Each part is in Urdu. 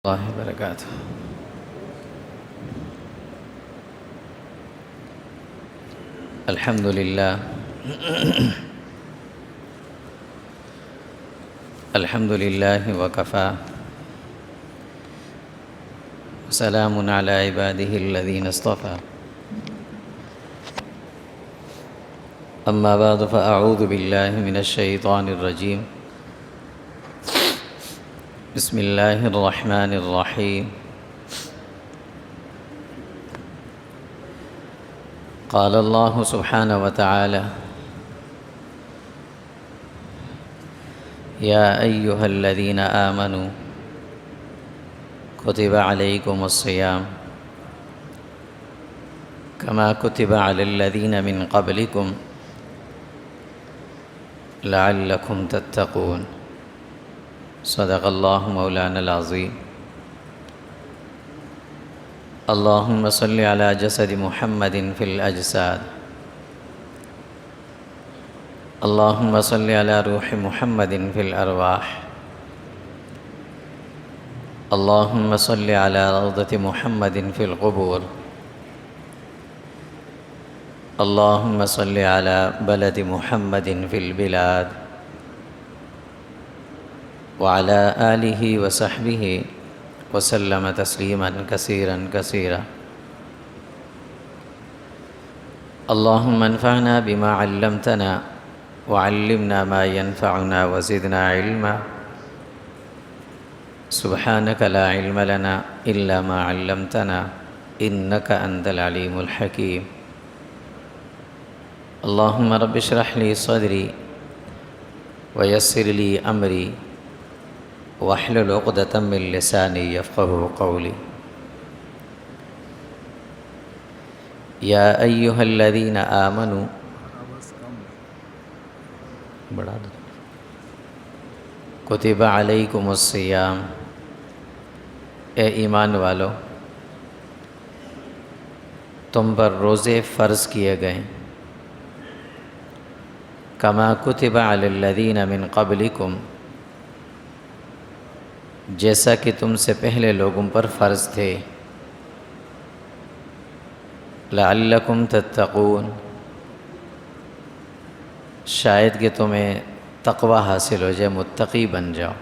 اللہ وبرکاتہ۔ الحمد للہ الحمد للہ وکفی سلام علی عبادہ الذین اصطفی اما بعد فاعوذ باللہ من الشیطان الرجیم بسم اللہ الرحمن الرحیم قال اللہ سبحانہ وتعالی یا ایہا الذین آمنوا کتب علیکم الصیام کما کتب علی الذین من قبلکم لعلکم تتقون صدق اللہ مولانا العظیم۔ اللہم صل علی جسد محمد فی الاجساد، اللہم صل علی روح محمد فی الارواح، اللہم صل علی روضۃ محمد فی القبور، اللہم صل علی بلد محمد فی البلاد وعلی آلہ وصحبہ وسلم تسلیما کثیرا کثیرا۔ اللہم انفعنا بما علمتنا وعلمنا ما ينفعنا وزدنا علما سبحانک لا علم لنا الا ما علمتنا انک انت العلیم الحکیم۔ اللہم رب اشرح لی صدری ویسر لی امری واحلل عقدۃ من لسانی یفقہوا قولی۔ یا ایہا الذین آمنوا کتب علیکم الصیام، اے ایمان والو تم پر روزے فرض کیے گئے، کما کتب علی الذین من قبلکم، جیسا کہ تم سے پہلے لوگوں پر فرض تھے، لعلکم تتقون، شاید کہ تمہیں تقوی حاصل ہو جائے، متقی بن جاؤ۔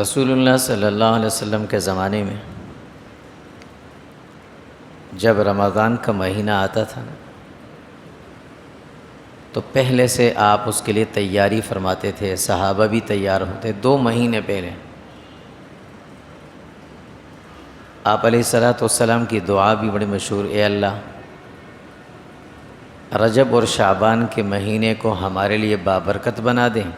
رسول اللہ صلی اللہ علیہ وسلم کے زمانے میں جب رمضان کا مہینہ آتا تھا تو پہلے سے آپ اس کے لیے تیاری فرماتے تھے، صحابہ بھی تیار ہوتے، 2 مہینے پہلے آپ علیہ الصلوۃ والسلام کی دعا بھی بڑی مشہور، اے اللہ رجب اور شعبان کے مہینے کو ہمارے لیے بابرکت بنا دیں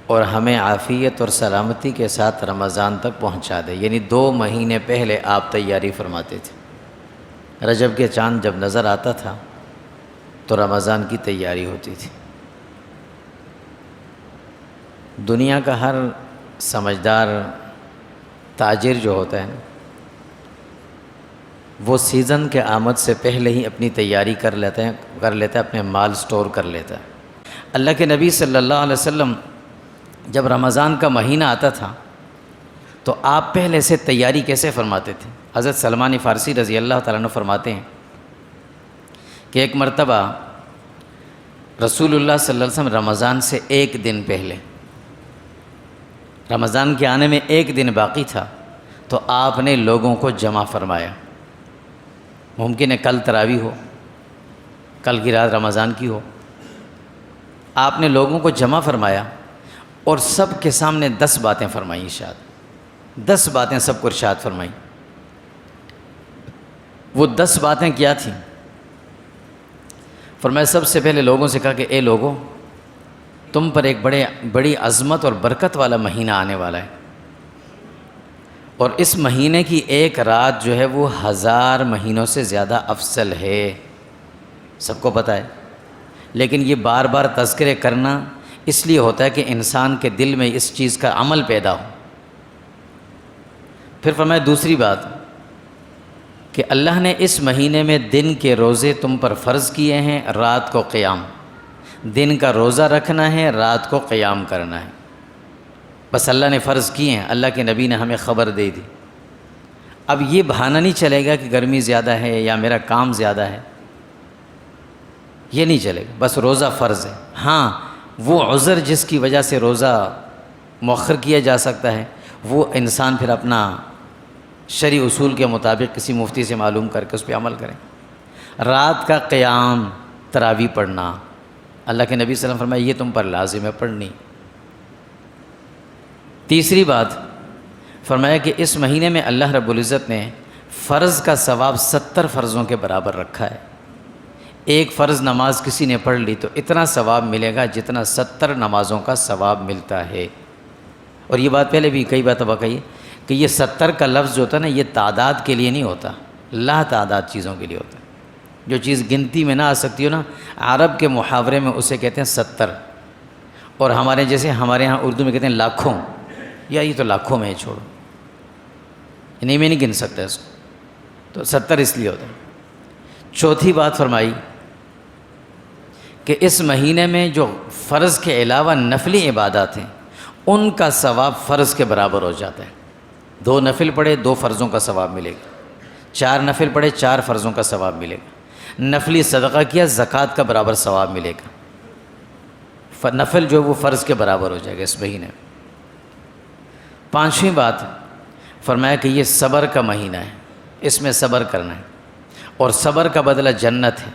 اور ہمیں عافیت اور سلامتی کے ساتھ رمضان تک پہنچا دے۔ یعنی 2 مہینے پہلے آپ تیاری فرماتے تھے، رجب کے چاند جب نظر آتا تھا تو رمضان کی تیاری ہوتی تھی۔ دنیا کا ہر سمجھدار تاجر جو ہوتا ہے وہ سیزن کے آمد سے پہلے ہی اپنی تیاری کر لیتا ہے، اپنے مال سٹور کر لیتا ہے۔ اللہ کے نبی صلی اللہ علیہ وسلم جب رمضان کا مہینہ آتا تھا تو آپ پہلے سے تیاری کیسے فرماتے تھے؟ حضرت سلمان فارسی رضی اللہ تعالیٰ عنہ فرماتے ہیں کہ ایک مرتبہ رسول اللہ صلی اللہ علیہ وسلم رمضان سے 1 دن پہلے، رمضان کے آنے میں 1 دن باقی تھا، تو آپ نے لوگوں کو جمع فرمایا۔ ممکن ہے کل تراویح ہو، کل کی رات رمضان کی ہو، آپ نے لوگوں کو جمع فرمایا اور سب کے سامنے 10 باتیں فرمائیں، ارشاد 10 باتیں سب کو ارشاد فرمائیں۔ وہ 10 باتیں کیا تھیں؟ فرمایا سب سے پہلے لوگوں سے کہا کہ اے لوگوں، تم پر ایک بڑی عظمت اور برکت والا مہینہ آنے والا ہے، اور اس مہینے کی ایک رات جو ہے وہ 1000 مہینوں سے زیادہ افضل ہے، سب کو پتہ ہے، لیکن یہ بار بار تذکرے کرنا اس لیے ہوتا ہے کہ انسان کے دل میں اس چیز کا عمل پیدا ہو۔ پھر فرمایا دوسری بات کہ اللہ نے اس مہینے میں دن کے روزے تم پر فرض کیے ہیں، رات کو قیام۔ دن کا روزہ رکھنا ہے، رات کو قیام کرنا ہے، بس اللہ نے فرض کیے ہیں، اللہ کے نبی نے ہمیں خبر دے دی۔ اب یہ بہانہ نہیں چلے گا کہ گرمی زیادہ ہے یا میرا کام زیادہ ہے، یہ نہیں چلے گا، بس روزہ فرض ہے۔ ہاں وہ عذر جس کی وجہ سے روزہ مؤخر کیا جا سکتا ہے، وہ انسان پھر اپنا شرعی اصول کے مطابق کسی مفتی سے معلوم کر کے اس پہ عمل کریں۔ رات کا قیام، تراویح پڑھنا، اللہ کے نبی صلی اللہ علیہ وسلم فرمایا یہ تم پر لازم ہے پڑھنی۔ تیسری بات فرمایا کہ اس مہینے میں اللہ رب العزت نے فرض کا ثواب 70 فرضوں کے برابر رکھا ہے۔ ایک فرض نماز کسی نے پڑھ لی تو اتنا ثواب ملے گا جتنا 70 نمازوں کا ثواب ملتا ہے۔ اور یہ بات پہلے بھی کئی بار کہی کہ یہ 70 کا لفظ جو ہوتا ہے نا، یہ تعداد کے لیے نہیں ہوتا، لا تعداد چیزوں کے لیے ہوتا ہے۔ جو چیز گنتی میں نہ آ سکتی ہو نا، عرب کے محاورے میں اسے کہتے ہیں 70، اور ہمارے ہاں اردو میں کہتے ہیں لاکھوں، یا یہ تو لاکھوں میں ہے، چھوڑو انہیں میں نہیں گن سکتا اس کو، تو 70 اس لیے ہوتا ہے۔ چوتھی بات فرمائی کہ اس مہینے میں جو فرض کے علاوہ نفلی عبادات ہیں ان کا ثواب فرض کے برابر ہو جاتا ہے۔ 2 نفل پڑھے 2 فرضوں کا ثواب ملے گا، 4 نفل پڑھے 4 فرضوں کا ثواب ملے گا، نفلی صدقہ کیا زکوٰۃ کا برابر ثواب ملے گا، نفل جو وہ فرض کے برابر ہو جائے گا اس مہینے میں۔ 5ویں بات فرمایا کہ یہ صبر کا مہینہ ہے، اس میں صبر کرنا ہے، اور صبر کا بدلہ جنت ہے،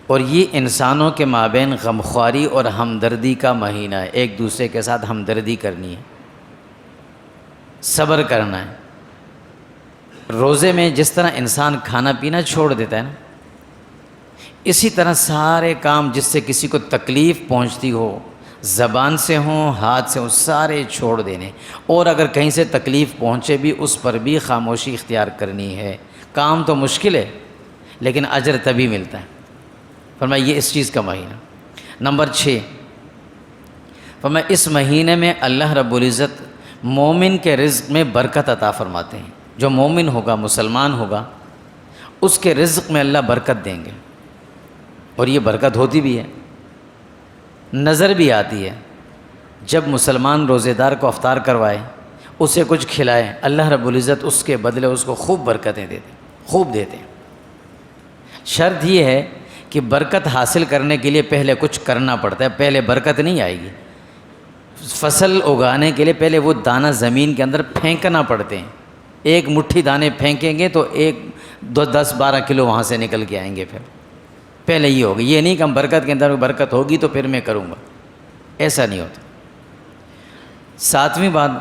اور یہ انسانوں کے مابین غمخواری اور ہمدردی کا مہینہ ہے، ایک دوسرے کے ساتھ ہمدردی کرنی ہے، صبر کرنا ہے۔ روزے میں جس طرح انسان کھانا پینا چھوڑ دیتا ہے نا، اسی طرح سارے کام جس سے کسی کو تکلیف پہنچتی ہو، زبان سے ہوں ہاتھ سے ہوں، سارے چھوڑ دینے، اور اگر کہیں سے تکلیف پہنچے بھی اس پر بھی خاموشی اختیار کرنی ہے۔ کام تو مشکل ہے لیکن اجر تبھی ملتا ہے۔ فرمایا یہ اس چیز کا مہینہ۔ نمبر 6 فرمایا اس مہینے میں اللہ رب العزت مومن کے رزق میں برکت عطا فرماتے ہیں۔ جو مومن ہوگا، مسلمان ہوگا، اس کے رزق میں اللہ برکت دیں گے، اور یہ برکت ہوتی بھی ہے، نظر بھی آتی ہے۔ جب مسلمان روزے دار کو افطار کروائے، اسے کچھ کھلائے، اللہ رب العزت اس کے بدلے اس کو خوب برکتیں دیتے، خوب دیتے ہیں۔ شرط یہ ہے کہ برکت حاصل کرنے کے لیے پہلے کچھ کرنا پڑتا ہے، پہلے برکت نہیں آئے گی۔ فصل اگانے کے لیے پہلے وہ دانہ زمین کے اندر پھینکنا پڑتے ہیں، ایک مٹھی دانے پھینکیں گے تو 10-12 کلو وہاں سے نکل کے آئیں گے۔ پھر پہلے یہ ہوگا، یہ نہیں کہ ہم برکت کے اندر برکت ہوگی تو پھر میں کروں گا، ایسا نہیں ہوتا۔ 7ویں بات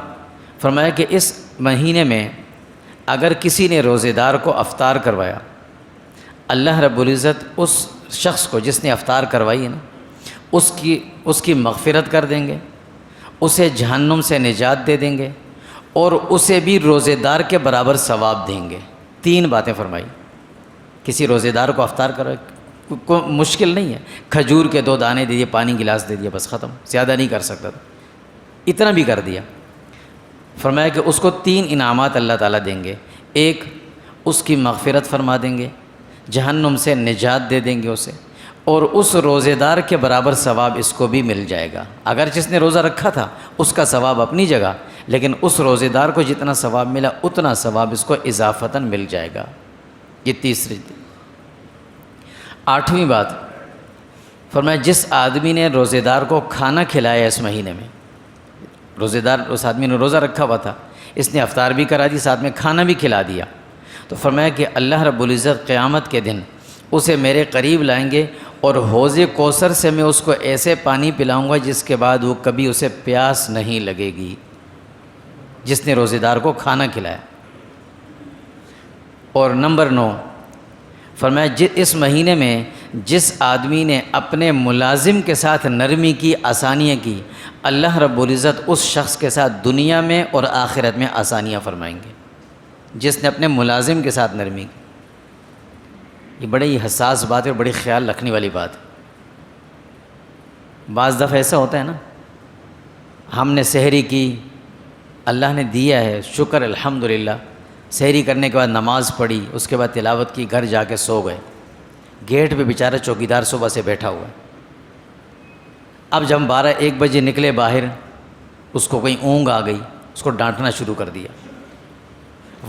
فرمایا کہ اس مہینے میں اگر کسی نے روزے دار کو افطار کروایا، اللہ رب العزت اس شخص کو جس نے افطار کروائی ہے نا، اس کی مغفرت کر دیں گے، اسے جہنم سے نجات دے دیں گے، اور اسے بھی روزے دار کے برابر ثواب دیں گے۔ 3 باتیں فرمائی۔ کسی روزے دار کو افطار کو مشکل نہیں ہے، کھجور کے 2 دانے دے دیے، پانی گلاس دے دیا، بس ختم، زیادہ نہیں کر سکتا تھا، اتنا بھی کر دیا۔ فرمایا کہ اس کو 3 انعامات اللہ تعالیٰ دیں گے۔ ایک، اس کی مغفرت فرما دیں گے، جہنم سے نجات دے دیں گے اسے، اور اس روزے دار کے برابر ثواب اس کو بھی مل جائے گا۔ اگر جس نے روزہ رکھا تھا اس کا ثواب اپنی جگہ، لیکن اس روزے دار کو جتنا ثواب ملا اتنا ثواب اس کو اضافتاً مل جائے گا۔ یہ تیسری۔ 8ویں بات فرمایا جس آدمی نے روزے دار کو کھانا کھلایا اس مہینے میں، روزے دار اس آدمی نے روزہ رکھا ہوا تھا، اس نے افطار بھی کرا دی، ساتھ میں کھانا بھی کھلا دیا، تو فرمایا کہ اللہ رب العزت قیامت کے دن اسے میرے قریب لائیں گے، اور حوض کوثر سے میں اس کو ایسے پانی پلاؤں گا جس کے بعد وہ کبھی اسے پیاس نہیں لگے گی، جس نے روزے دار کو کھانا کھلایا۔ اور نمبر 9 فرمایا اس مہینے میں جس آدمی نے اپنے ملازم کے ساتھ نرمی کی، آسانیاں کی، اللہ رب العزت اس شخص کے ساتھ دنیا میں اور آخرت میں آسانیاں فرمائیں گے، جس نے اپنے ملازم کے ساتھ نرمی کی۔ یہ بڑی حساس بات ہے اور بڑی خیال رکھنے والی بات ہے۔ بعض دفعہ ایسا ہوتا ہے نا، ہم نے سحری کی، اللہ نے دیا ہے، شکر الحمدللہ، سحری کرنے کے بعد نماز پڑھی، اس کے بعد تلاوت کی، گھر جا کے سو گئے، گیٹ پہ بیچارہ چوکیدار صبح سے بیٹھا ہوا ہے، اب جب 12-1 بجے نکلے باہر، اس کو کہیں اونگ آ گئی، اس کو ڈانٹنا شروع کر دیا۔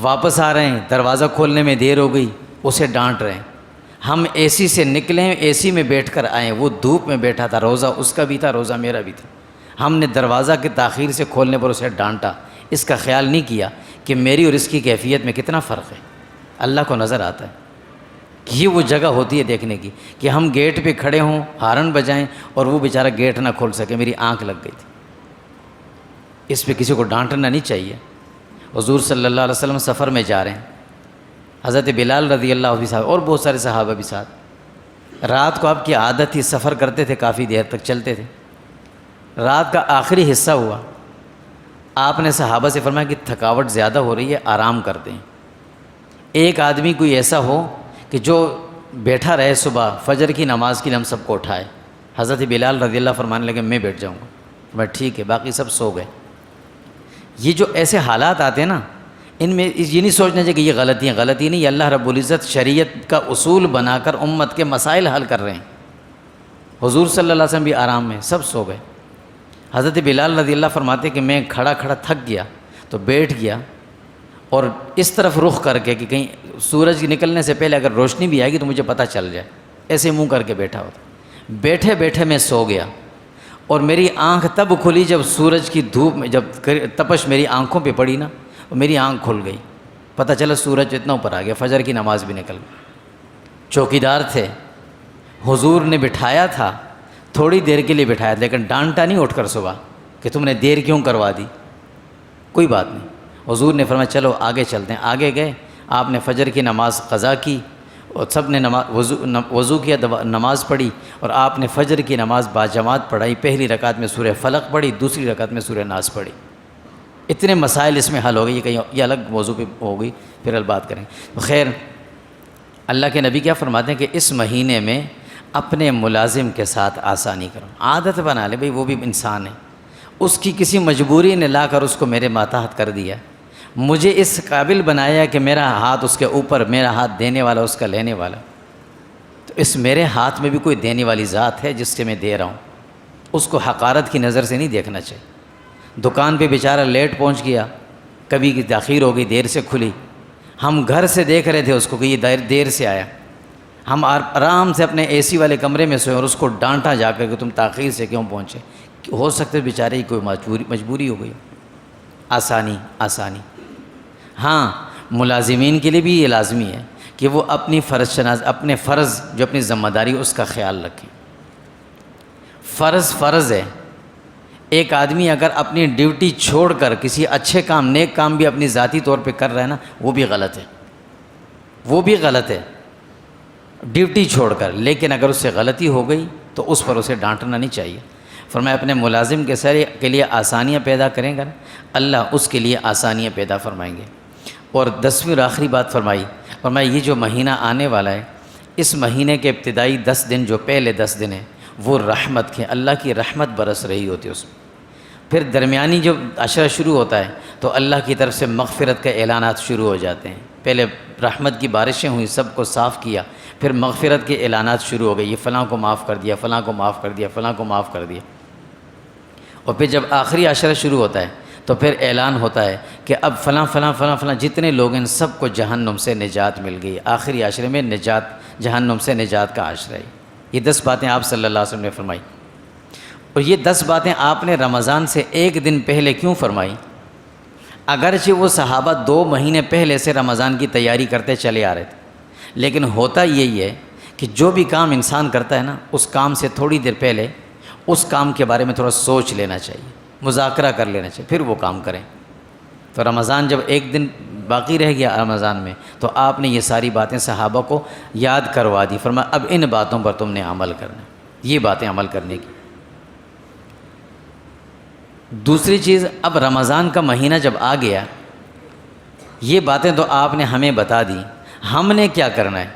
واپس آ رہے ہیں، دروازہ کھولنے میں دیر ہو گئی، اسے ڈانٹ رہے ہیں۔ ہم اے سی سے نکلے، اے سی میں بیٹھ کر آئے، وہ دھوپ میں بیٹھا تھا، روزہ اس کا بھی تھا، روزہ میرا بھی تھا۔ ہم نے دروازہ کے تاخیر سے کھولنے پر اسے ڈانٹا، اس کا خیال نہیں کیا کہ میری اور اس کی کیفیت میں کتنا فرق ہے۔ اللہ کو نظر آتا ہے کہ یہ وہ جگہ ہوتی ہے دیکھنے کی کہ ہم گیٹ پہ کھڑے ہوں، ہارن بجائیں اور وہ بیچارہ گیٹ نہ کھول سکے، میری آنکھ لگ گئی تھی۔ اس پہ کسی کو ڈانٹنا نہیں چاہیے۔ حضور صلی اللہ علیہ وسلم سفر میں جا رہے ہیں، حضرت بلال رضی اللہ عنہ صاحب اور بہت سارے صحابہ بھی ساتھ۔ رات کو آپ کی عادت تھی، سفر کرتے تھے، کافی دیر تک چلتے تھے۔ رات کا آخری حصہ ہوا، آپ نے صحابہ سے فرمایا کہ تھکاوٹ زیادہ ہو رہی ہے، آرام کرتے ہیں۔ ایک آدمی کوئی ایسا ہو کہ جو بیٹھا رہے، صبح فجر کی نماز کے لیے ہم سب کو اٹھائے۔ حضرت بلال رضی اللہ فرمانے لگے میں بیٹھ جاؤں گا۔ میں ٹھیک ہے، باقی سب سو گئے۔ یہ جو ایسے حالات آتے ہیں نا، ان میں یہ نہیں سوچنا چاہیے کہ یہ غلطی نہیں، یہ اللہ رب العزت شریعت کا اصول بنا کر امت کے مسائل حل کر رہے ہیں۔ حضور صلی اللہ علیہ وسلم بھی آرام میں، سب سو گئے۔ حضرت بلال رضی اللہ فرماتے کہ میں کھڑا تھک گیا تو بیٹھ گیا، اور اس طرف رخ کر کے کہ کہیں سورج نکلنے سے پہلے اگر روشنی بھی آئے گی تو مجھے پتہ چل جائے، ایسے منہ کر کے بیٹھا ہوتا۔ بیٹھے بیٹھے میں سو گیا، اور میری آنکھ تب کھلی جب سورج کی دھوپ میں جب تپش میری آنکھوں پہ پڑی نا، میری آنکھ کھل گئی، پتہ چلا سورج اتنا اوپر آ گیا، فجر کی نماز بھی نکل گئی۔ چوکیدار تھے، حضور نے بٹھایا تھا، تھوڑی دیر کے لیے بٹھایا تھا، لیکن ڈانٹا نہیں اٹھ کر صبح کہ تم نے دیر کیوں کروا دی، کوئی بات نہیں۔ حضور نے فرمایا چلو آگے چلتے ہیں۔ آگے گئے، آپ نے فجر کی نماز قضا کی، اور سب نے وضو کیا، نماز پڑھی، اور آپ نے فجر کی نماز باجماعت پڑھائی۔ پہلی رکعت میں سورہ فلق پڑھی، دوسری رکعت میں سورہ ناس پڑھی۔ اتنے مسائل اس میں حل ہو گئے، یہ کہیں یہ الگ موضوع پہ ہو گئی، پھر ال بات کریں۔ تو خیر، اللہ کے نبی کیا فرماتے ہیں کہ اس مہینے میں اپنے ملازم کے ساتھ آسانی کرو، عادت بنا لے، بھئی وہ بھی انسان ہے، اس کی کسی مجبوری نے لا کر اس کو میرے ماتحت کر دیا، مجھے اس قابل بنایا کہ میرا ہاتھ اس کے اوپر، میرا ہاتھ دینے والا اس کا لینے والا، تو اس میرے ہاتھ میں بھی کوئی دینے والی ذات ہے جس سے میں دے رہا ہوں، اس کو حقارت کی نظر سے نہیں دیکھنا چاہیے۔ دکان پہ بیچارہ لیٹ پہنچ گیا، کبھی کی تاخیر ہو گئی، دیر سے کھلی، ہم گھر سے دیکھ رہے تھے اس کو کہ یہ دیر سے آیا، ہم آرام سے اپنے اے سی والے کمرے میں سوئے اور اس کو ڈانٹا جا کر کہ تم تاخیر سے کیوں پہنچے، ہو سکتے بیچارے کی کوئی مجبوری ہو گئی۔ آسانی ہاں، ملازمین کے لیے بھی یہ لازمی ہے کہ وہ اپنے فرض جو اپنی ذمہ داری اس کا خیال رکھیں۔ فرض ہے، ایک آدمی اگر اپنی ڈیوٹی چھوڑ کر کسی اچھے کام، نیک کام بھی اپنی ذاتی طور پہ کر رہا ہے نا، وہ بھی غلط ہے، ڈیوٹی چھوڑ کر۔ لیکن اگر اس سے غلطی ہو گئی تو اس پر اسے ڈانٹنا نہیں چاہیے۔ فرمایا اپنے ملازم کے لیے آسانیاں پیدا کریں گا، اللہ اس کے لیے آسانیاں پیدا فرمائیں گے۔ اور 10ویں اور آخری بات فرمایا یہ جو مہینہ آنے والا ہے، اس مہینے کے ابتدائی 10 دن، جو پہلے 10 دن ہیں، وہ رحمت کے، اللہ کی رحمت برس رہی ہوتی ہے اس میں۔ پھر درمیانی جو عشرہ شروع ہوتا ہے تو اللہ کی طرف سے مغفرت کے اعلانات شروع ہو جاتے ہیں۔ پہلے رحمت کی بارشیں ہوئیں، سب کو صاف کیا، پھر مغفرت کے اعلانات شروع ہو گئے، یہ فلاں کو معاف کر دیا، فلاں کو معاف کر دیا، فلاں کو معاف کر دیا۔ اور پھر جب آخری عشرہ شروع ہوتا ہے تو پھر اعلان ہوتا ہے کہ اب فلاں فلاں فلاں فلاں جتنے لوگ ہیں سب کو جہنم سے نجات مل گئی۔ آخری عشرے میں جہنم سے نجات کا عشرہ ہے۔ یہ 10 باتیں آپ صلی اللہ علیہ وسلم نے فرمائی، اور یہ 10 باتیں آپ نے رمضان سے 1 دن پہلے کیوں فرمائی؟ اگرچہ وہ صحابہ 2 مہینے پہلے سے رمضان کی تیاری کرتے چلے آ رہے تھے، لیکن ہوتا یہی ہے کہ جو بھی کام انسان کرتا ہے نا، اس کام سے تھوڑی دیر پہلے اس کام کے بارے میں تھوڑا سوچ لینا چاہیے، مذاکرہ کر لینا چاہیے، پھر وہ کام کریں۔ تو رمضان جب 1 دن باقی رہ گیا رمضان میں، تو آپ نے یہ ساری باتیں صحابہ کو یاد کروا دی، فرمایا اب ان باتوں پر تم نے عمل کرنا، یہ باتیں عمل کرنے کی۔ دوسری چیز، اب رمضان کا مہینہ جب آ گیا، یہ باتیں تو آپ نے ہمیں بتا دی، ہم نے کیا کرنا ہے؟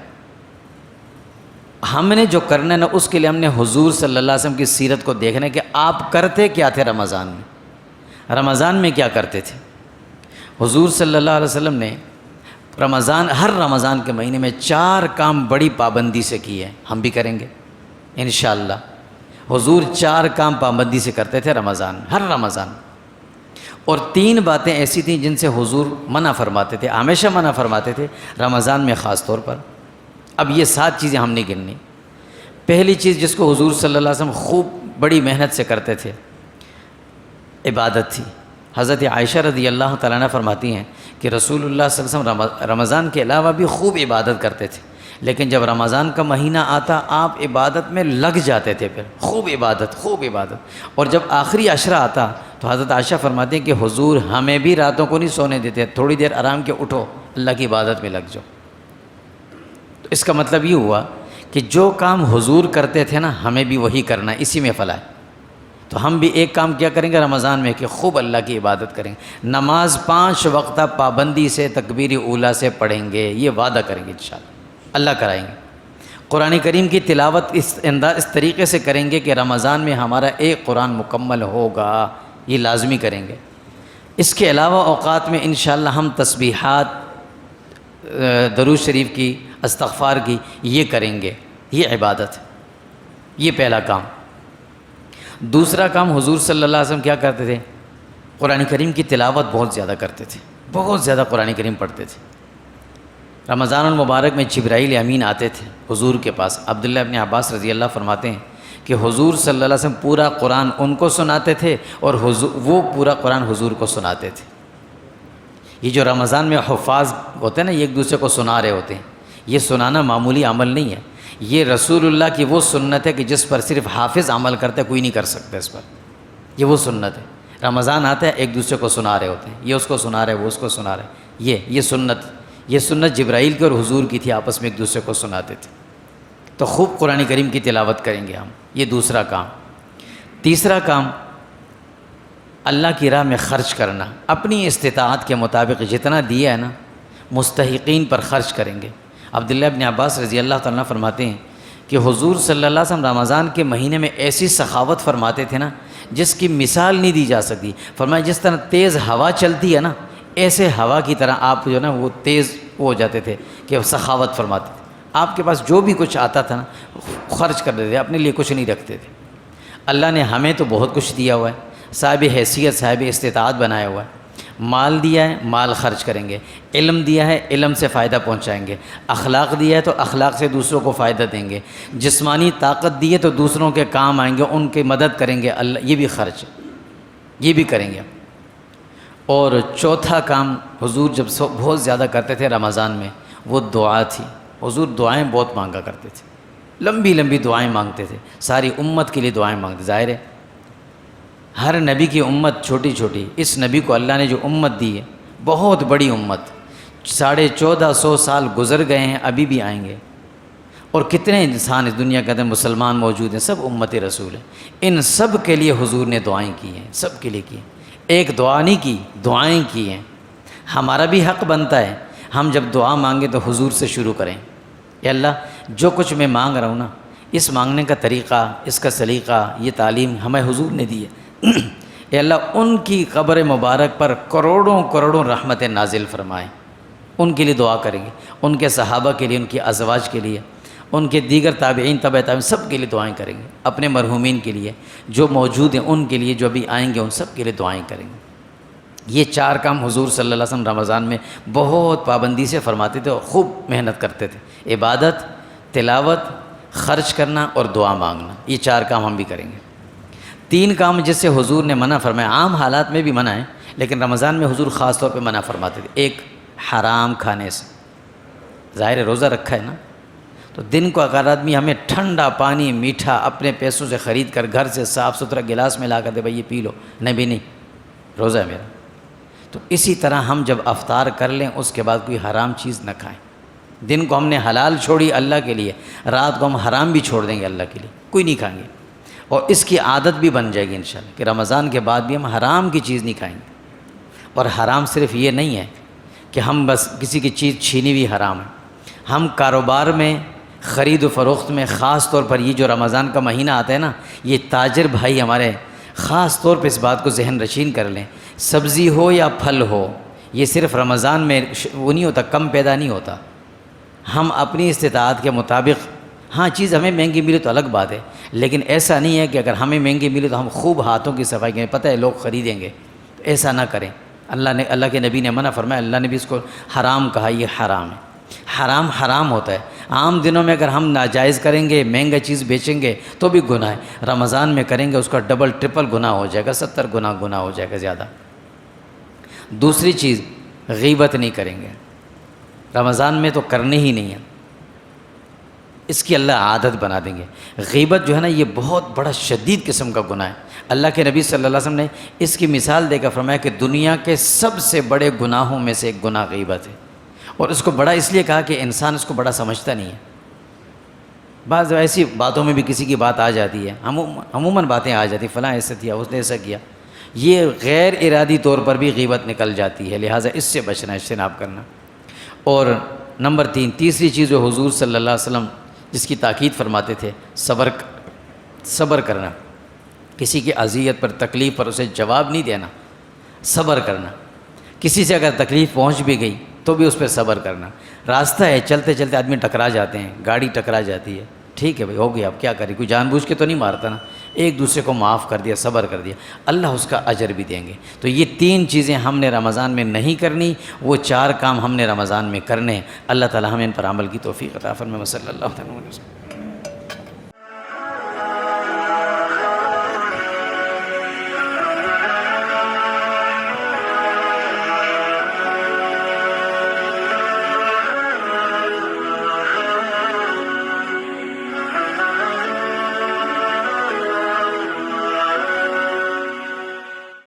ہم نے جو کرنا ہے نا، اس کے لیے ہم نے حضور صلی اللہ علیہ وسلم کی سیرت کو دیکھنا ہے کہ آپ کرتے کیا تھے رمضان میں کیا کرتے تھے۔ حضور صلی اللہ علیہ وسلم نے ہر رمضان کے مہینے میں 4 کام بڑی پابندی سے کیے ہیں، ہم بھی کریں گے انشاءاللہ۔ حضور 4 کام پابندی سے کرتے تھے رمضان، ہر رمضان، اور 3 باتیں ایسی تھیں جن سے حضور منع فرماتے تھے، ہمیشہ منع فرماتے تھے، رمضان میں خاص طور پر۔ اب یہ 7 چیزیں ہم نہیں گننی۔ پہلی چیز جس کو حضور صلی اللہ علیہ وسلم خوب بڑی محنت سے کرتے تھے، عبادت تھی۔ حضرت عائشہ رضی اللہ تعالیٰ عنہ فرماتی ہیں کہ رسول اللہ صلی اللہ علیہ وسلم رمضان کے علاوہ بھی خوب عبادت کرتے تھے، لیکن جب رمضان کا مہینہ آتا آپ عبادت میں لگ جاتے تھے، پھر خوب عبادت، اور جب آخری عشرہ آتا تو حضرت عائشہ فرماتی ہیں کہ حضور ہمیں بھی راتوں کو نہیں سونے دیتے، تھوڑی دیر آرام کے اٹھو، اللہ کی عبادت میں لگ جاؤ۔ تو اس کا مطلب یہ ہوا کہ جو کام حضور کرتے تھے نا، ہمیں بھی وہی کرنا ہے، اسی میں فلاح ہے۔ تو ہم بھی ایک کام کیا کریں گے رمضان میں کہ خوب اللہ کی عبادت کریں گے، نماز 5 وقتہ پابندی سے تکبیر اولیٰ سے پڑھیں گے، یہ وعدہ کریں گے انشاءاللہ، اللہ کرائیں گے۔ قرآن کریم کی تلاوت اس طریقے سے کریں گے کہ رمضان میں ہمارا ایک قرآن مکمل ہوگا، یہ لازمی کریں گے۔ اس کے علاوہ اوقات میں انشاءاللہ ہم تسبیحات، درود شریف کی، استغفار کی، یہ کریں گے، یہ عبادت ہے، یہ پہلا کام۔ دوسرا کام حضور صلی اللہ علیہ وسلم کیا کرتے تھے؟ قرآن کریم کی تلاوت بہت زیادہ کرتے تھے، بہت زیادہ قرآن کریم پڑھتے تھے۔ رمضان المبارک میں جبرائیل امین آتے تھے حضور کے پاس۔ عبداللہ ابن عباس رضی اللہ فرماتے ہیں کہ حضور صلی اللہ علیہ وسلم پورا قرآن ان کو سناتے تھے اور وہ پورا قرآن حضور کو سناتے تھے۔ یہ جو رمضان میں حفاظ ہوتے ہیں نا، یہ ایک دوسرے کو سنا رہے ہوتے ہیں، یہ سنانا معمولی عمل نہیں ہے، یہ رسول اللہ کی وہ سنت ہے کہ جس پر صرف حافظ عمل کرتا ہے، کوئی نہیں کر سکتا اس پر، یہ وہ سنت ہے۔ رمضان آتا ہے ایک دوسرے کو سنا رہے ہوتے ہیں، یہ اس کو سنا رہے، وہ اس کو سنا رہے، یہ سنت جبرائیل کی اور حضور کی تھی، آپس میں ایک دوسرے کو سناتے تھے۔ تو خوب قرآن کریم کی تلاوت کریں گے ہم، یہ دوسرا کام۔ تیسرا کام اللہ کی راہ میں خرچ کرنا، اپنی استطاعت کے مطابق جتنا دیا ہے نا، مستحقین پر خرچ کریں گے۔ عبداللہ ابن عباس رضی اللہ تعالیٰ فرماتے ہیں کہ حضور صلی اللہ علیہ وسلم رمضان کے مہینے میں ایسی سخاوت فرماتے تھے نا جس کی مثال نہیں دی جا سکتی۔ فرمایا جس طرح تیز ہوا چلتی ہے نا، ایسے ہوا کی طرح آپ جو نا وہ تیز ہو جاتے تھے کہ سخاوت فرماتے تھے۔ آپ کے پاس جو بھی کچھ آتا تھا نا خرچ کر دیتے تھے، اپنے لیے کچھ نہیں رکھتے تھے۔ اللہ نے ہمیں تو بہت کچھ دیا ہوا ہے، صاحب حیثیت، صاحب استطاعت بنایا ہوا ہے۔ مال دیا ہے، مال خرچ کریں گے، علم دیا ہے، علم سے فائدہ پہنچائیں گے، اخلاق دیا ہے تو اخلاق سے دوسروں کو فائدہ دیں گے، جسمانی طاقت دی ہے تو دوسروں کے کام آئیں گے، ان کی مدد کریں گے، اللہ یہ بھی خرچ، یہ بھی کریں گے۔ اور چوتھا کام حضور جب بہت زیادہ کرتے تھے رمضان میں، وہ دعا تھی۔ حضور دعائیں بہت مانگا کرتے تھے، لمبی لمبی دعائیں مانگتے تھے، ساری امت کے لیے دعائیں مانگتے۔ ظاہر ہے ہر نبی کی امت چھوٹی چھوٹی، اس نبی کو اللہ نے جو امت دی ہے بہت بڑی امت، 1450 سال گزر گئے ہیں، ابھی بھی آئیں گے، اور کتنے انسان اس دنیا کے اندر مسلمان موجود ہیں، سب امت رسول ہیں۔ ان سب کے لیے حضور نے دعائیں کی ہیں، سب کے لیے کی ہیں، ایک دعا نہیں کی، دعائیں کی ہیں۔ ہمارا بھی حق بنتا ہے ہم جب دعا مانگیں تو حضور سے شروع کریں، اے اللہ جو کچھ میں مانگ رہا ہوں نا، اس مانگنے کا طریقہ، اس کا سلیقہ، یہ تعلیم ہمیں حضور نے دی ہے، اے اللہ ان کی قبر مبارک پر کروڑوں کروڑوں رحمتیں نازل فرمائیں۔ ان کے لیے دعا کریں گے، ان کے صحابہ کے لیے، ان کی ازواج کے لیے، ان کے دیگر تابعین، تبع تابعین، سب کے لیے دعائیں کریں گے، اپنے مرحومین کے لیے جو موجود ہیں، ان کے لیے جو ابھی آئیں گے، ان سب کے لیے دعائیں کریں گے۔ یہ 4 کام حضور صلی اللہ علیہ وسلم رمضان میں بہت پابندی سے فرماتے تھے اور خوب محنت کرتے تھے، عبادت، تلاوت، خرچ کرنا اور دعا مانگنا، یہ 4 کام ہم بھی کریں گے۔ 3 کام جس سے حضور نے منع فرمایا، عام حالات میں بھی منع ہے لیکن رمضان میں حضور خاص طور پہ منع فرماتے تھے۔ ایک، حرام کھانے سے، ظاہر ہے روزہ رکھا ہے نا، تو دن کو اگر آدمی ہمیں ٹھنڈا پانی میٹھا اپنے پیسوں سے خرید کر گھر سے صاف ستھرا گلاس میں لا کر دے بھائی یہ پی لو، نہیں بھی نہیں، روزہ ہے میرا، تو اسی طرح ہم جب افطار کر لیں اس کے بعد کوئی حرام چیز نہ کھائیں۔ دن کو ہم نے حلال چھوڑی اللہ کے لیے، رات کو ہم حرام بھی چھوڑ دیں گے اللہ کے لیے، کوئی نہیں کھائیں گے، اور اس کی عادت بھی بن جائے گی انشاءاللہ کہ رمضان کے بعد بھی ہم حرام کی چیز نہیں کھائیں گے۔ اور حرام صرف یہ نہیں ہے کہ ہم بس کسی کی چیز چھینی ہوئی حرام ہے، ہم کاروبار میں، خرید و فروخت میں، خاص طور پر یہ جو رمضان کا مہینہ آتا ہے نا، یہ تاجر بھائی ہمارے خاص طور پہ اس بات کو ذہن نشین کر لیں، سبزی ہو یا پھل ہو، یہ صرف رمضان میں وہ نہیں ہوتا، کم پیدا نہیں ہوتا۔ ہم اپنی استطاعت کے مطابق، ہاں چیز ہمیں مہنگی ملے تو الگ بات ہے، لیکن ایسا نہیں ہے کہ اگر ہمیں مہنگی ملی تو ہم خوب ہاتھوں کی صفائی کریں، پتہ ہے لوگ خریدیں گے، تو ایسا نہ کریں۔ اللہ کے نبی نے منع فرمایا، اللہ نے بھی اس کو حرام کہا، یہ حرام ہے۔ حرام حرام ہوتا ہے۔ عام دنوں میں اگر ہم ناجائز کریں گے، مہنگا چیز بیچیں گے تو بھی گناہ ہے، رمضان میں کریں گے اس کا ڈبل ٹرپل گناہ ہو جائے گا، 70 گناہ ہو جائے گا زیادہ۔ دوسری چیز، غیبت نہیں کریں گے، رمضان میں تو کرنے ہی نہیں ہے، اس کی اللہ عادت بنا دیں گے۔ غیبت جو ہے نا یہ بہت بڑا شدید قسم کا گناہ ہے۔ اللہ کے نبی صلی اللہ علیہ وسلم نے اس کی مثال دے کر فرمایا کہ دنیا کے سب سے بڑے گناہوں میں سے ایک گناہ غیبت ہے، اور اس کو بڑا اس لیے کہا کہ انسان اس کو بڑا سمجھتا نہیں ہے۔ بعض ایسی باتوں میں بھی کسی کی بات آ جاتی ہے، عموماً باتیں آ جاتی ہیں، فلاں ایسا کیا، اس نے ایسا کیا، یہ غیر ارادی طور پر بھی غیبت نکل جاتی ہے، لہٰذا اس سے بچنا، اجتناب کرنا۔ اور نمبر 3، تیسری چیز جو حضور صلی اللہ علیہ وسلم جس کی تاکید فرماتے تھے، صبر کرنا، کسی کی اذیت پر، تکلیف پر اسے جواب نہیں دینا، صبر کرنا۔ کسی سے اگر تکلیف پہنچ بھی گئی تو بھی اس پہ صبر کرنا۔ راستہ ہے، چلتے چلتے آدمی ٹکرا جاتے ہیں، گاڑی ٹکرا جاتی ہے، ٹھیک ہے بھائی، ہو گیا، اب کیا کریں، کوئی جان بوجھ کے تو نہیں مارتا نا، ایک دوسرے کو معاف کر دیا، صبر کر دیا، اللہ اس کا اجر بھی دیں گے۔ تو یہ 3 چیزیں ہم نے رمضان میں نہیں کرنی، وہ 4 کام ہم نے رمضان میں کرنے ہیں۔ اللہ تعالی ہمیں ان پر عمل کی توفیق عطا فرمائے۔ صلی اللہ علیہ وسلم۔